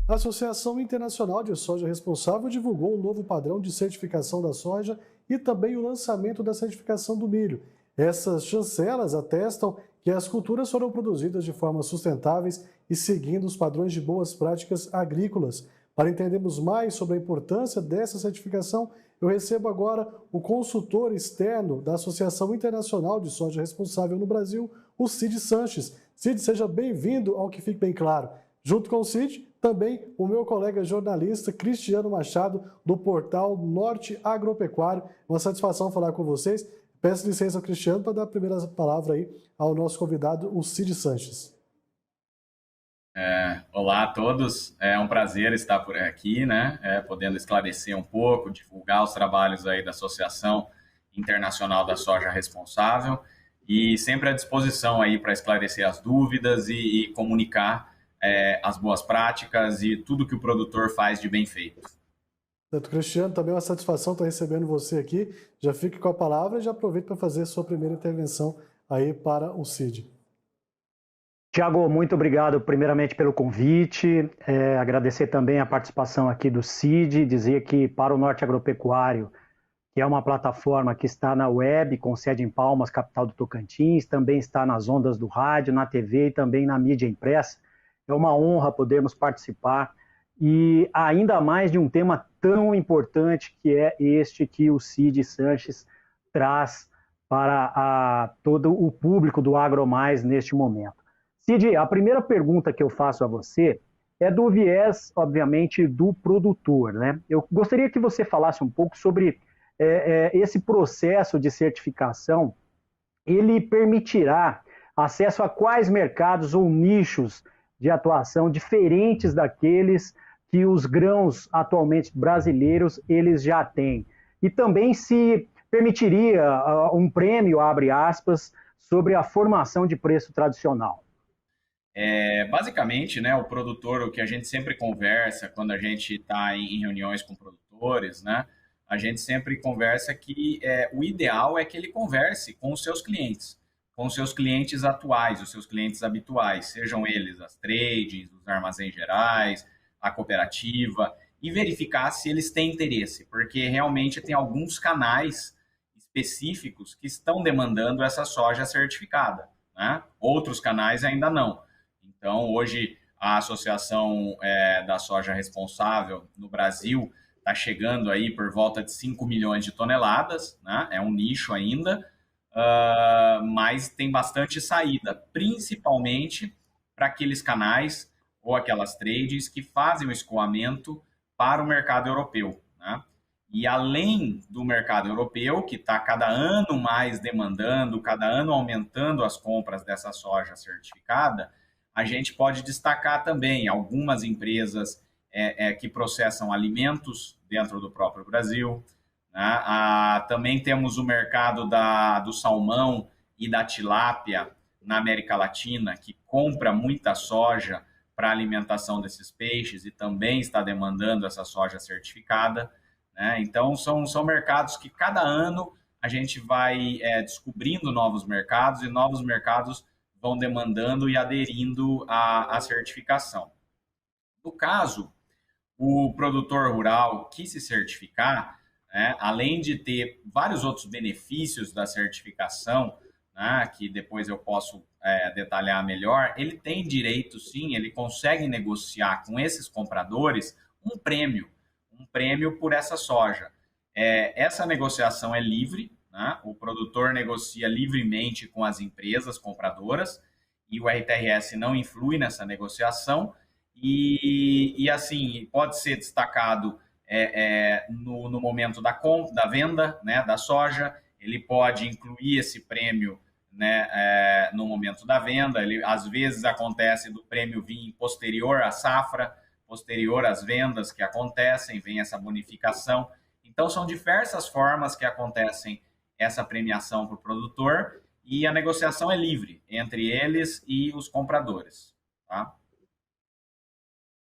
A Associação Internacional de Soja Responsável divulgou um novo padrão de certificação da soja e também o lançamento da certificação do milho. Essas chancelas atestam que as culturas foram produzidas de forma sustentáveis e seguindo os padrões de boas práticas agrícolas. Para entendermos mais sobre a importância dessa certificação, eu recebo agora o consultor externo da Associação Internacional de Soja Responsável no Brasil, o Cid Sanches. Cid, seja bem-vindo ao Que Fique Bem Claro. Junto com o Cid, também o meu colega jornalista Cristiano Machado, do portal Norte Agropecuário. Uma satisfação falar com vocês. Peço licença ao Cristiano para dar a primeira palavra aí ao nosso convidado, o Cid Sanches. Olá a todos, é um prazer estar por aqui, né? Podendo esclarecer um pouco, divulgar os trabalhos aí da Associação Internacional da Soja Responsável e sempre à disposição aí para esclarecer as dúvidas e comunicar as boas práticas e tudo que o produtor faz de bem feito. Certo, Cristiano, também é uma satisfação estar recebendo você aqui. Já fique com a palavra e já aproveito para fazer a sua primeira intervenção aí para o Cid. Tiago, muito obrigado primeiramente pelo convite, agradecer também a participação aqui do Cid, dizer que para o Norte Agropecuário, que é uma plataforma que está na web, com sede em Palmas, capital do Tocantins, também está nas ondas do rádio, na TV e também na mídia impressa. É uma honra podermos participar e ainda mais de um tema tão importante que é este que o Cid Sanches traz para todo o público do AgroMais neste momento. Cid, a primeira pergunta que eu faço a você é do viés, obviamente, do produtor, né? Eu gostaria que você falasse um pouco sobre esse processo de certificação. Ele permitirá acesso a quais mercados ou nichos de atuação diferentes daqueles que os grãos atualmente brasileiros eles já têm? E também se permitiria um prêmio, abre aspas, sobre a formação de preço tradicional. Basicamente, né, o produtor, o que a gente sempre conversa quando a gente está em reuniões com produtores, né, a gente sempre conversa que o ideal é que ele converse com os seus clientes atuais, os seus clientes habituais, sejam eles as trades, os armazéns gerais, a cooperativa, e verificar se eles têm interesse, porque realmente tem alguns canais específicos que estão demandando essa soja certificada, né? Outros canais ainda não. Então, hoje, a Associação da Soja Responsável no Brasil está chegando aí por volta de 5 milhões de toneladas, né? É um nicho ainda, mas tem bastante saída, principalmente para aqueles canais ou aquelas trades que fazem o escoamento para o mercado europeu, né? E além do mercado europeu, que está cada ano mais demandando, cada ano aumentando as compras dessa soja certificada, a gente pode destacar também algumas empresas que processam alimentos dentro do próprio Brasil, né? Também temos o mercado do salmão e da tilápia na América Latina, que compra muita soja para a alimentação desses peixes e também está demandando essa soja certificada, né? Então, são mercados que cada ano a gente vai descobrindo novos mercados e novos mercados vão demandando e aderindo à certificação. No caso, o produtor rural que se certificar, né, além de ter vários outros benefícios da certificação, né, que depois eu posso detalhar melhor, ele tem direito, sim, ele consegue negociar com esses compradores um prêmio por essa soja. Essa negociação é livre, né? O produtor negocia livremente com as empresas compradoras e o RTRS não influi nessa negociação e assim, pode ser destacado no momento da venda, né, da soja, ele pode incluir esse prêmio, né, no momento da venda, ele às vezes acontece do prêmio vir posterior à safra, posterior às vendas que acontecem, vem essa bonificação. Então, são diversas formas que acontecem essa premiação para o produtor e a negociação é livre entre eles e os compradores. Tá?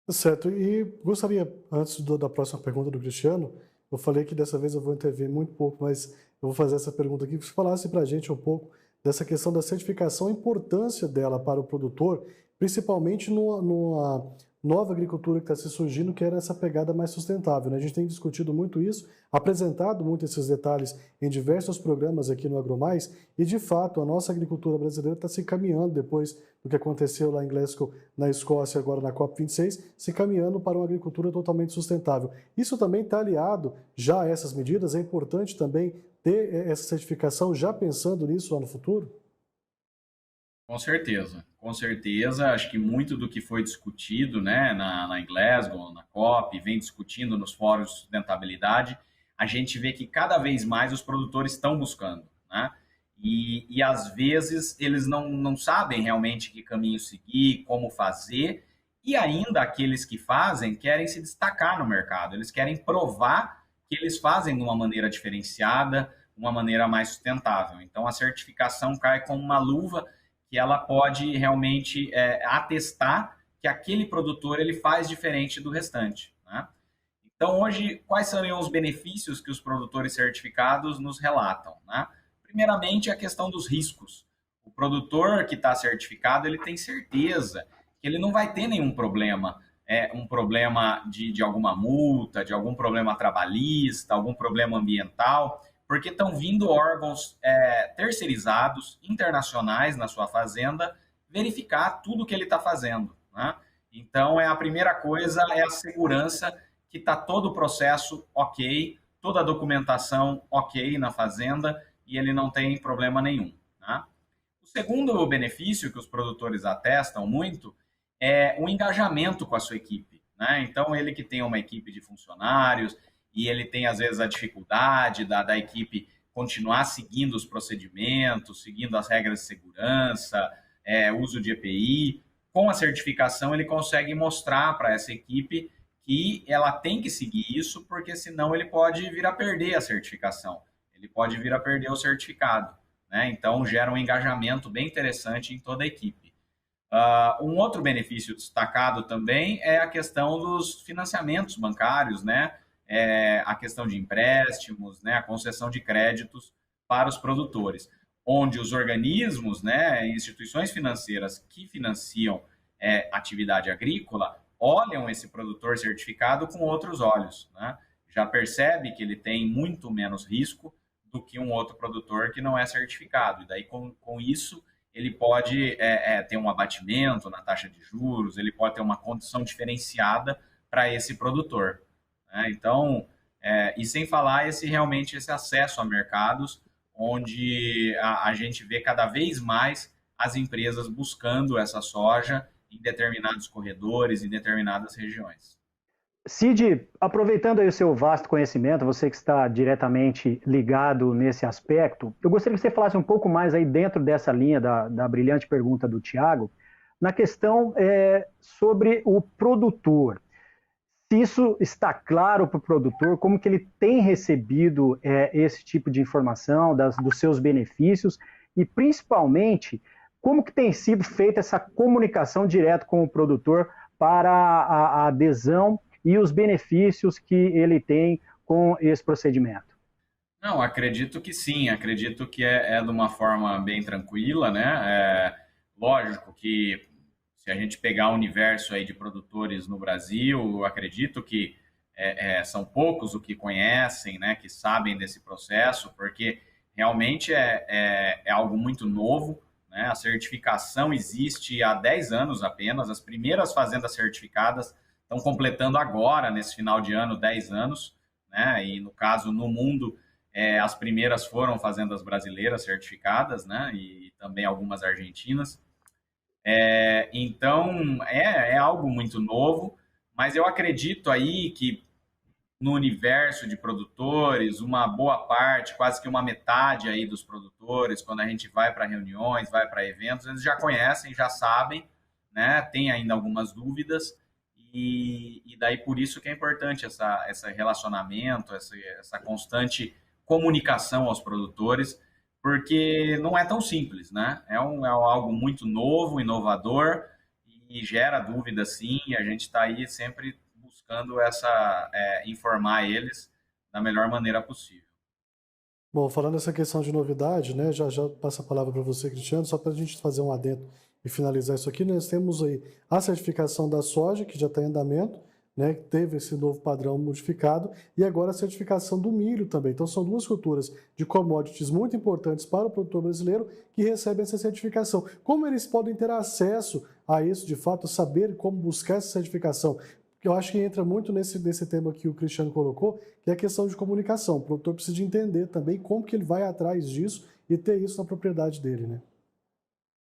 Certo, e gostaria, antes da próxima pergunta do Cristiano, eu falei que dessa vez eu vou intervir muito pouco, mas eu vou fazer essa pergunta aqui, que você falasse para a gente um pouco dessa questão da certificação, a importância dela para o produtor, principalmente nova agricultura que está se surgindo, que era essa pegada mais sustentável, né? A gente tem discutido muito isso, apresentado muito esses detalhes em diversos programas aqui no AgroMais, e de fato a nossa agricultura brasileira está se caminhando, depois do que aconteceu lá em Glasgow, na Escócia, agora na COP26, se caminhando para uma agricultura totalmente sustentável. Isso também está aliado já a essas medidas, é importante também ter essa certificação já pensando nisso lá no futuro? Com certeza, com certeza. Acho que muito do que foi discutido, né, em Glasgow, na COP, vem discutindo nos fóruns de sustentabilidade, a gente vê que cada vez mais os produtores estão buscando, né? E às vezes eles não sabem realmente que caminho seguir, como fazer, e ainda aqueles que fazem querem se destacar no mercado, eles querem provar que eles fazem de uma maneira diferenciada, uma maneira mais sustentável. Então a certificação cai como uma luva que ela pode realmente atestar que aquele produtor ele faz diferente do restante, né? Então, hoje, quais seriam os benefícios que os produtores certificados nos relatam, né? Primeiramente, a questão dos riscos. O produtor que está certificado, ele tem certeza que ele não vai ter nenhum problema, um problema de alguma multa, de algum problema trabalhista, algum problema ambiental, porque estão vindo órgãos terceirizados, internacionais na sua fazenda, verificar tudo que ele está fazendo, né? Então, a primeira coisa é a segurança, que está todo o processo ok, toda a documentação ok na fazenda e ele não tem problema nenhum, né? O segundo benefício que os produtores atestam muito é o engajamento com a sua equipe, né? Então, ele que tem uma equipe de funcionários, e ele tem, às vezes, a dificuldade da equipe continuar seguindo os procedimentos, seguindo as regras de segurança, uso de EPI. Com a certificação, ele consegue mostrar para essa equipe que ela tem que seguir isso, porque senão ele pode vir a perder a certificação, ele pode vir a perder o certificado, né? Então, gera um engajamento bem interessante em toda a equipe. Um outro benefício destacado também é a questão dos financiamentos bancários, né? A questão de empréstimos, né, a concessão de créditos para os produtores, onde os organismos, né, instituições financeiras que financiam atividade agrícola olham esse produtor certificado com outros olhos, né? Já percebe que ele tem muito menos risco do que um outro produtor que não é certificado. E daí, com isso, ele pode ter um abatimento na taxa de juros, ele pode ter uma condição diferenciada para esse produtor. Então, e sem falar realmente esse acesso a mercados, onde a gente vê cada vez mais as empresas buscando essa soja em determinados corredores, em determinadas regiões. Cid, aproveitando aí o seu vasto conhecimento, você que está diretamente ligado nesse aspecto, eu gostaria que você falasse um pouco mais aí dentro dessa linha da brilhante pergunta do Tiago, na questão sobre o produtor. Se isso está claro para o produtor, como que ele tem recebido esse tipo de informação, dos seus benefícios, e principalmente, como que tem sido feita essa comunicação direto com o produtor para a adesão e os benefícios que ele tem com esse procedimento? Não, acredito que sim, acredito que é de uma forma bem tranquila, né? Lógico que se a gente pegar o universo aí de produtores no Brasil, eu acredito que são poucos o que conhecem, né, que sabem desse processo, porque realmente é algo muito novo, né? A certificação existe há 10 anos apenas, as primeiras fazendas certificadas estão completando agora, nesse final de ano, 10 anos, né? E no caso, no mundo, as primeiras foram fazendas brasileiras certificadas, né? E também algumas argentinas. Então, é algo muito novo, mas eu acredito aí que no universo de produtores, uma boa parte, quase que uma metade aí dos produtores, quando a gente vai para reuniões, vai para eventos, eles já conhecem, já sabem, né? Tem ainda algumas dúvidas, e daí por isso que é importante esse relacionamento, essa constante comunicação aos produtores, porque não é tão simples, né? É algo muito novo, inovador, e gera dúvida sim, e a gente está aí sempre buscando informar eles da melhor maneira possível. Bom, falando essa questão de novidade, né, já passo a palavra para você, Cristiano, só para a gente fazer um adendo e finalizar isso aqui, nós temos aí a certificação da soja, que já está em andamento, né, que teve esse novo padrão modificado, e agora a certificação do milho também. Então, são duas culturas de commodities muito importantes para o produtor brasileiro que recebem essa certificação. Como eles podem ter acesso a isso, de fato, saber como buscar essa certificação? Eu acho que entra muito nesse tema que o Cristiano colocou, que é a questão de comunicação. O produtor precisa entender também como que ele vai atrás disso e ter isso na propriedade dele, né?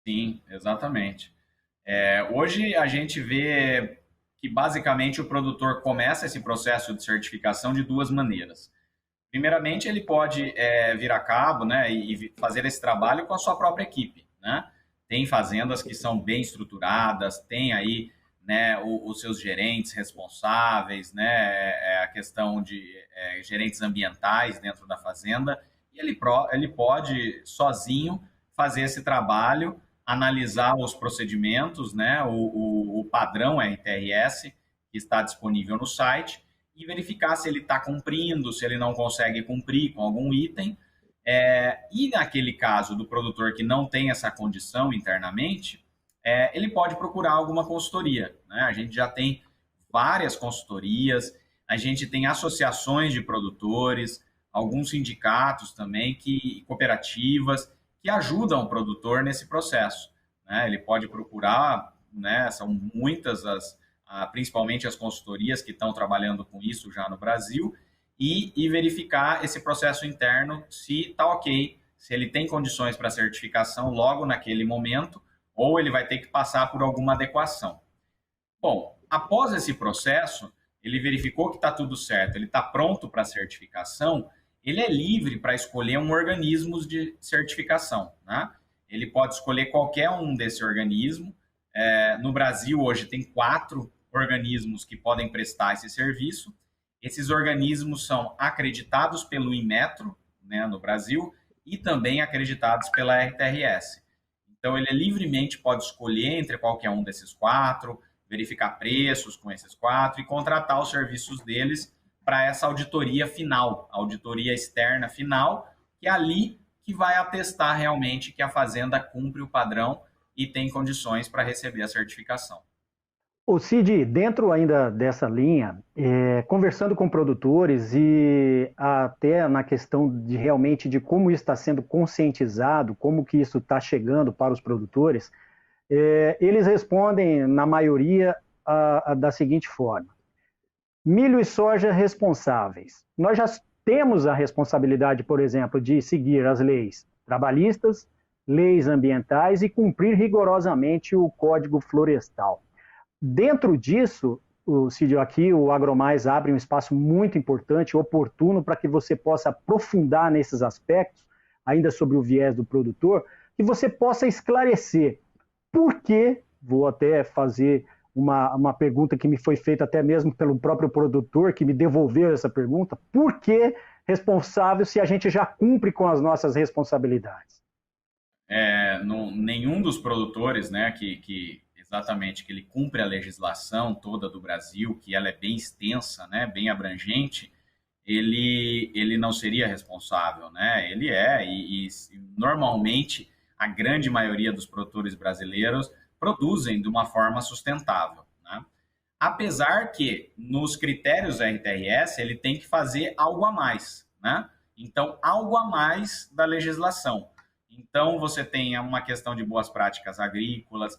Sim, exatamente. Hoje a gente vê que basicamente o produtor começa esse processo de certificação de duas maneiras. Primeiramente, ele pode vir a cabo, né, e fazer esse trabalho com a sua própria equipe, né? Tem fazendas que são bem estruturadas, tem aí, né, os seus gerentes responsáveis, né, a questão de gerentes ambientais dentro da fazenda, e ele pode sozinho fazer esse trabalho, analisar os procedimentos, né, o padrão RTRS que está disponível no site e verificar se ele está cumprindo, se ele não consegue cumprir com algum item. E naquele caso do produtor que não tem essa condição internamente, ele pode procurar alguma consultoria, né? A gente já tem várias consultorias, a gente tem associações de produtores, alguns sindicatos também, cooperativas, que ajudam o produtor nesse processo, né? Ele pode procurar, né? São muitas principalmente as consultorias que estão trabalhando com isso já no Brasil, e verificar esse processo interno se está ok, se ele tem condições para certificação logo naquele momento, ou ele vai ter que passar por alguma adequação. Bom, após esse processo, ele verificou que está tudo certo, ele está pronto para a certificação, ele é livre para escolher um organismo de certificação, né? Ele pode escolher qualquer um desse organismo. No Brasil, hoje, tem 4 organismos que podem prestar esse serviço. Esses organismos são acreditados pelo Inmetro, né, no Brasil, e também acreditados pela RTRS. Então, ele livremente pode escolher entre qualquer um desses 4, verificar preços com esses 4 e contratar os serviços deles para essa auditoria final, auditoria externa final, que é ali que vai atestar realmente que a fazenda cumpre o padrão e tem condições para receber a certificação. O Cid, dentro ainda dessa linha, conversando com produtores e até na questão de realmente de como isso está sendo conscientizado, como que isso está chegando para os produtores, eles respondem, na maioria, da seguinte forma: milho e soja responsáveis. Nós já temos a responsabilidade, por exemplo, de seguir as leis trabalhistas, leis ambientais e cumprir rigorosamente o Código Florestal. Dentro disso, Cid, aqui o AgroMais abre um espaço muito importante, oportuno, para que você possa aprofundar nesses aspectos, ainda sobre o viés do produtor, que você possa esclarecer por que, vou até fazer uma pergunta que me foi feita até mesmo pelo próprio produtor, que me devolveu essa pergunta: por que responsável se a gente já cumpre com as nossas responsabilidades? Nenhum dos produtores, né, exatamente, que ele cumpre a legislação toda do Brasil, que ela é bem extensa, né, bem abrangente, ele não seria responsável, né? Ele e normalmente a grande maioria dos produtores brasileiros produzem de uma forma sustentável, né? Apesar que nos critérios RTRS ele tem que fazer algo a mais, né? Então, algo a mais da legislação. Então, você tem uma questão de boas práticas agrícolas,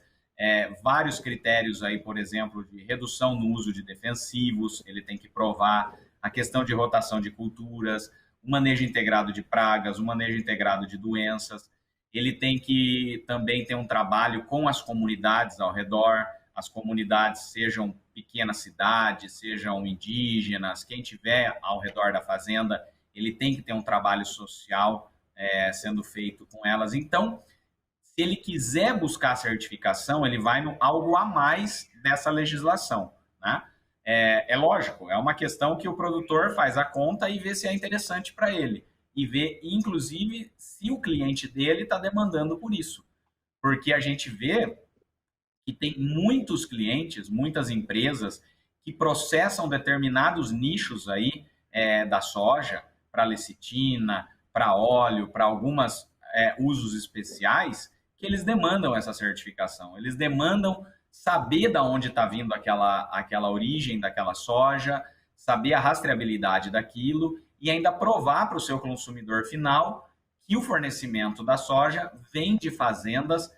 vários critérios aí, por exemplo, de redução no uso de defensivos, ele tem que provar a questão de rotação de culturas, o manejo integrado de pragas, o manejo integrado de doenças. Ele tem que também ter um trabalho com as comunidades ao redor, as comunidades sejam pequenas cidades, sejam indígenas, quem tiver ao redor da fazenda, ele tem que ter um trabalho social sendo feito com elas. Então, se ele quiser buscar certificação, ele vai no algo a mais dessa legislação, né? Lógico, é uma questão que o produtor faz a conta e vê se é interessante para ele. E vê, inclusive, se o cliente dele está demandando por isso. Porque a gente vê que tem muitos clientes, muitas empresas que processam determinados nichos aí da soja para lecitina, para óleo, para alguns usos especiais, que eles demandam essa certificação. Eles demandam saber de onde está vindo aquela origem daquela soja, saber a rastreabilidade daquilo e ainda provar para o seu consumidor final que o fornecimento da soja vem de fazendas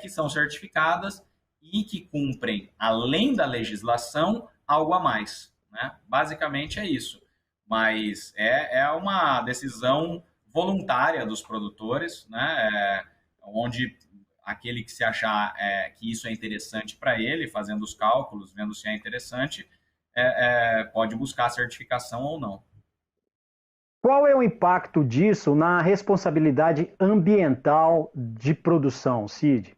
que são certificadas e que cumprem, além da legislação, algo a mais, né? Basicamente é isso. Mas é uma decisão voluntária dos produtores, né? Onde aquele que se achar que isso é interessante para ele, fazendo os cálculos, vendo se é interessante, pode buscar a certificação ou não. Qual é o impacto disso na responsabilidade ambiental de produção, Cid?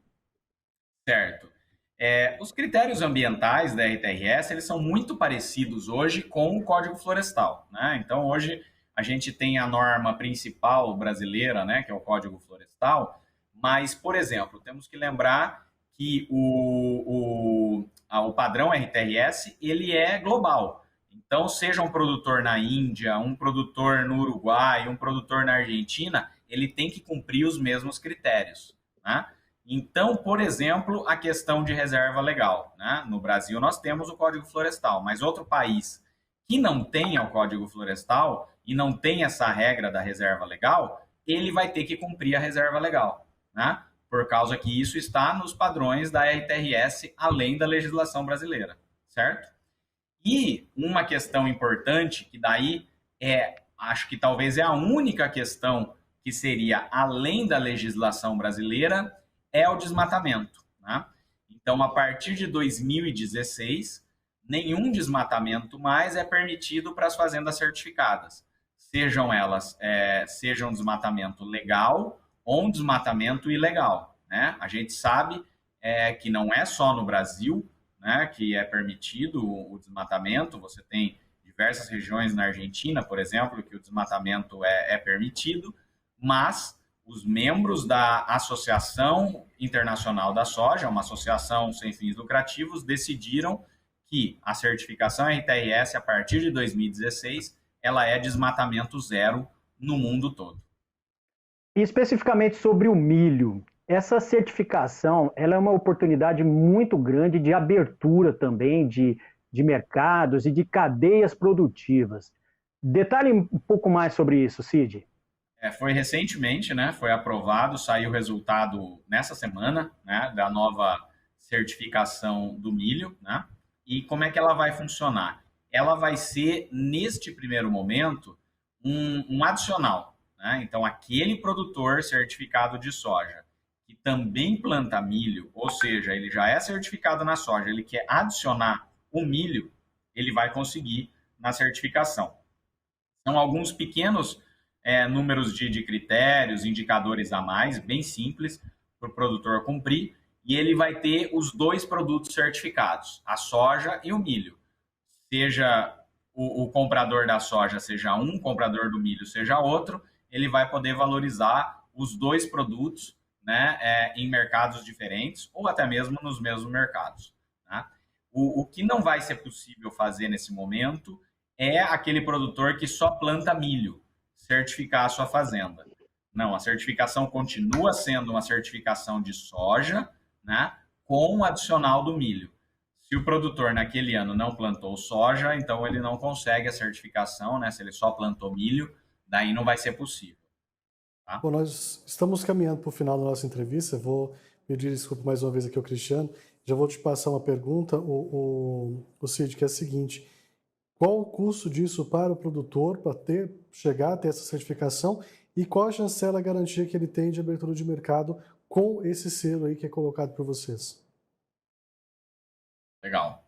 Certo. Os critérios ambientais da RTRS, eles são muito parecidos hoje com o Código Florestal, né? Então, hoje, a gente tem a norma principal brasileira, né, que é o Código Florestal, mas, por exemplo, temos que lembrar que o padrão RTRS, ele é global. Então, seja um produtor na Índia, um produtor no Uruguai, um produtor na Argentina, ele tem que cumprir os mesmos critérios, né? Então, por exemplo, a questão de reserva legal, né? No Brasil, nós temos o Código Florestal, mas outro país que não tenha o Código Florestal e não tem essa regra da reserva legal, ele vai ter que cumprir a reserva legal, né? Por causa que isso está nos padrões da RTRS, além da legislação brasileira, certo? E uma questão importante, que daí acho que talvez é a única questão que seria além da legislação brasileira, é o desmatamento, né? Então, a partir de 2016, nenhum desmatamento mais é permitido para as fazendas certificadas, sejam elas sejam desmatamento legal ou um desmatamento ilegal, né? A gente sabe que não é só no Brasil, né, que é permitido o desmatamento. Você tem diversas regiões na Argentina, por exemplo, que o desmatamento é permitido, mas os membros da Associação Internacional da Soja, uma associação sem fins lucrativos, decidiram que a certificação RTRS, a partir de 2016, ela é desmatamento zero no mundo todo. E especificamente sobre o milho, essa certificação ela é uma oportunidade muito grande de abertura também de mercados e de cadeias produtivas. Detalhe um pouco mais sobre isso, Cid. Foi recentemente, né? Foi aprovado, saiu o resultado nessa semana, né? Da nova certificação do milho, né? E como é que ela vai funcionar? Ela vai ser, neste primeiro momento, um adicional, né? Então, aquele produtor certificado de soja que também planta milho, ou seja, ele já é certificado na soja, ele quer adicionar o milho, ele vai conseguir na certificação. São alguns pequenos números de critérios, indicadores a mais, bem simples, para o produtor cumprir, e ele vai ter os dois produtos certificados, a soja e o milho. Seja o comprador da soja seja um, o comprador do milho seja outro, ele vai poder valorizar os dois produtos, né, em mercados diferentes ou até mesmo nos mesmos mercados, né? O que não vai ser possível fazer nesse momento é aquele produtor que só planta milho certificar a sua fazenda. Não, a certificação continua sendo uma certificação de soja, né, com o adicional do milho. Se o produtor naquele ano não plantou soja, então ele não consegue a certificação, né? Se ele só plantou milho, daí não vai ser possível. Tá? Bom, nós estamos caminhando para o final da nossa entrevista. Eu vou pedir desculpa mais uma vez aqui ao Cristiano. Já vou te passar uma pergunta, o Cid, que é a seguinte: qual o custo disso para o produtor para chegar a ter essa certificação e qual a chancela, a garantia que ele tem de abertura de mercado com esse selo aí que é colocado por vocês? Legal.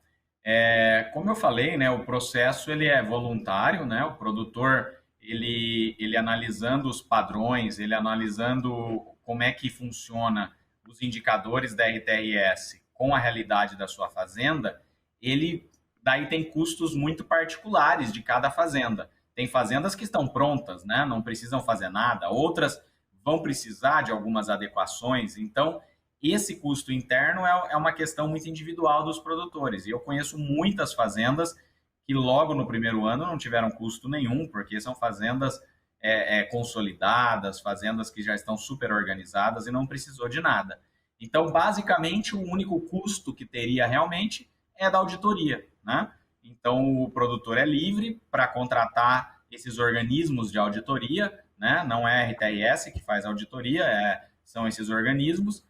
Como eu falei, né, o processo ele é voluntário, né? O produtor ele analisando os padrões, ele analisando como é que funciona os indicadores da RTRS com a realidade da sua fazenda, ele daí tem custos muito particulares de cada fazenda. Tem fazendas que estão prontas, né? Não precisam fazer nada, outras vão precisar de algumas adequações. Então, esse custo interno é uma questão muito individual dos produtores. E eu conheço muitas fazendas que logo no primeiro ano não tiveram custo nenhum, porque são fazendas consolidadas, fazendas que já estão super organizadas e não precisou de nada. Então, basicamente, o único custo que teria realmente é da auditoria, né? Então, o produtor é livre para contratar esses organismos de auditoria, né? Não é a RTRS que faz a auditoria, são esses organismos.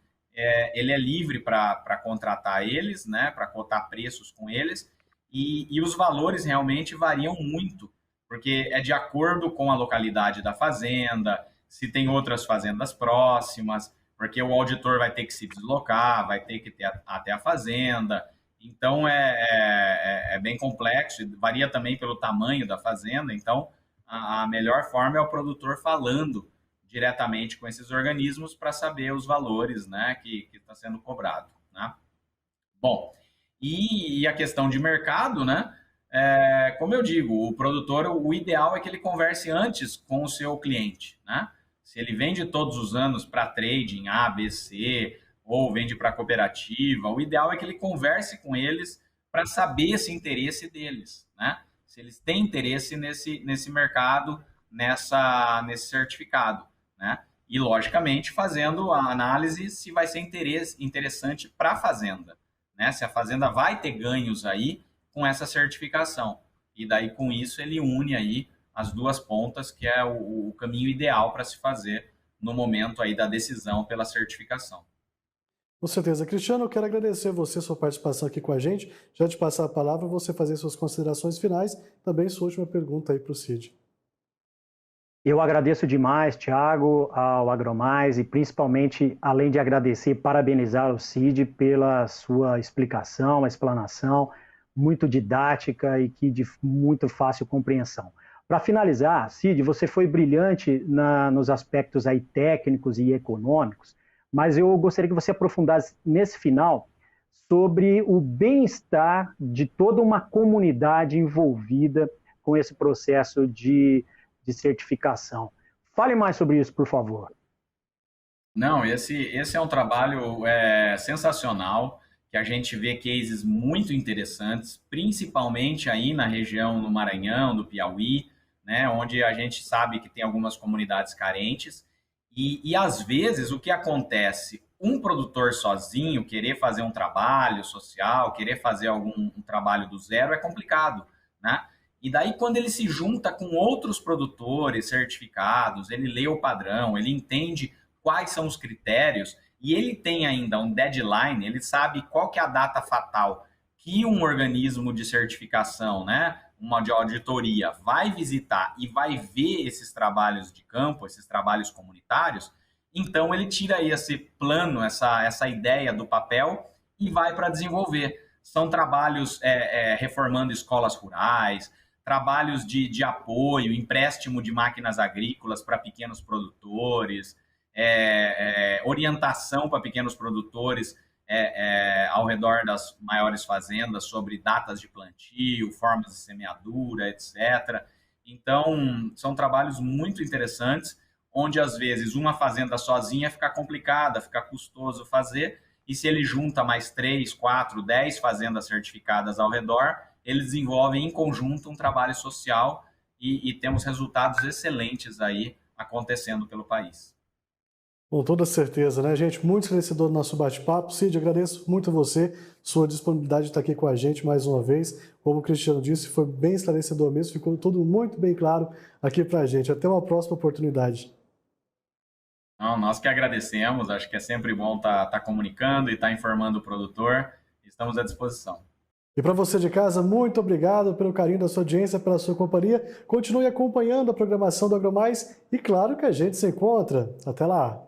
Ele é livre para contratar eles, né? Para cotar preços com eles, e os valores realmente variam muito, porque é de acordo com a localidade da fazenda, se tem outras fazendas próximas, porque o auditor vai ter que se deslocar, vai ter que ir até a fazenda. Então, é bem complexo, varia também pelo tamanho da fazenda. Então, a melhor forma é o produtor falando diretamente com esses organismos para saber os valores, né, que está sendo cobrado, né? Bom, e a questão de mercado, né? Como eu digo, o produtor, o ideal é que ele converse antes com o seu cliente, né? Se ele vende todos os anos para trading A, B, C, ou vende para cooperativa, o ideal é que ele converse com eles para saber esse interesse deles, né? Se eles têm interesse nesse mercado, nesse certificado, né? E, logicamente, fazendo a análise se vai ser interessante para a fazenda, né? Se a fazenda vai ter ganhos aí com essa certificação. E daí, com isso, ele une aí as duas pontas, que é o caminho ideal para se fazer no momento aí da decisão pela certificação. Com certeza. Cristiano, eu quero agradecer você, sua participação aqui com a gente. Já te passar a palavra, você fazer suas considerações finais, também sua última pergunta aí para o Cid. Eu agradeço demais, Thiago, ao AgroMais e principalmente, além de agradecer, parabenizar o Cid pela sua explicação, explanação, muito didática e de muito fácil compreensão. Para finalizar, Cid, você foi brilhante nos aspectos aí técnicos e econômicos, mas eu gostaria que você aprofundasse nesse final sobre o bem-estar de toda uma comunidade envolvida com esse processo de certificação. Fale mais sobre isso, por favor. Não, esse é um trabalho sensacional, que a gente vê cases muito interessantes, principalmente aí na região do Maranhão, do Piauí, né, onde a gente sabe que tem algumas comunidades carentes, e às vezes o que acontece, um produtor sozinho querer fazer um trabalho social, querer fazer um trabalho do zero é complicado, né? E daí, quando ele se junta com outros produtores certificados, ele lê o padrão, ele entende quais são os critérios e ele tem ainda um deadline, ele sabe qual que é a data fatal que um organismo de certificação, né, uma de auditoria, vai visitar e vai ver esses trabalhos de campo, esses trabalhos comunitários, então ele tira aí esse plano, essa ideia do papel e vai para desenvolver. São trabalhos reformando escolas rurais, trabalhos de apoio, empréstimo de máquinas agrícolas para pequenos produtores, orientação para pequenos produtores ao redor das maiores fazendas sobre datas de plantio, formas de semeadura, etc. Então, são trabalhos muito interessantes, onde às vezes uma fazenda sozinha fica complicada, fica custoso fazer, e se ele junta mais 3, 4, 10 fazendas certificadas ao redor, eles desenvolvem em conjunto um trabalho social e temos resultados excelentes aí acontecendo pelo país. Com toda certeza, né, gente? Muito esclarecedor do nosso bate-papo. Cid, agradeço muito a você, sua disponibilidade de estar aqui com a gente mais uma vez. Como o Cristiano disse, foi bem esclarecedor mesmo, ficou tudo muito bem claro aqui para a gente. Até uma próxima oportunidade. Não, nós que agradecemos, acho que é sempre bom estar comunicando e estar informando o produtor. Estamos à disposição. E para você de casa, muito obrigado pelo carinho da sua audiência, pela sua companhia. Continue acompanhando a programação do AgroMais e claro que a gente se encontra. Até lá!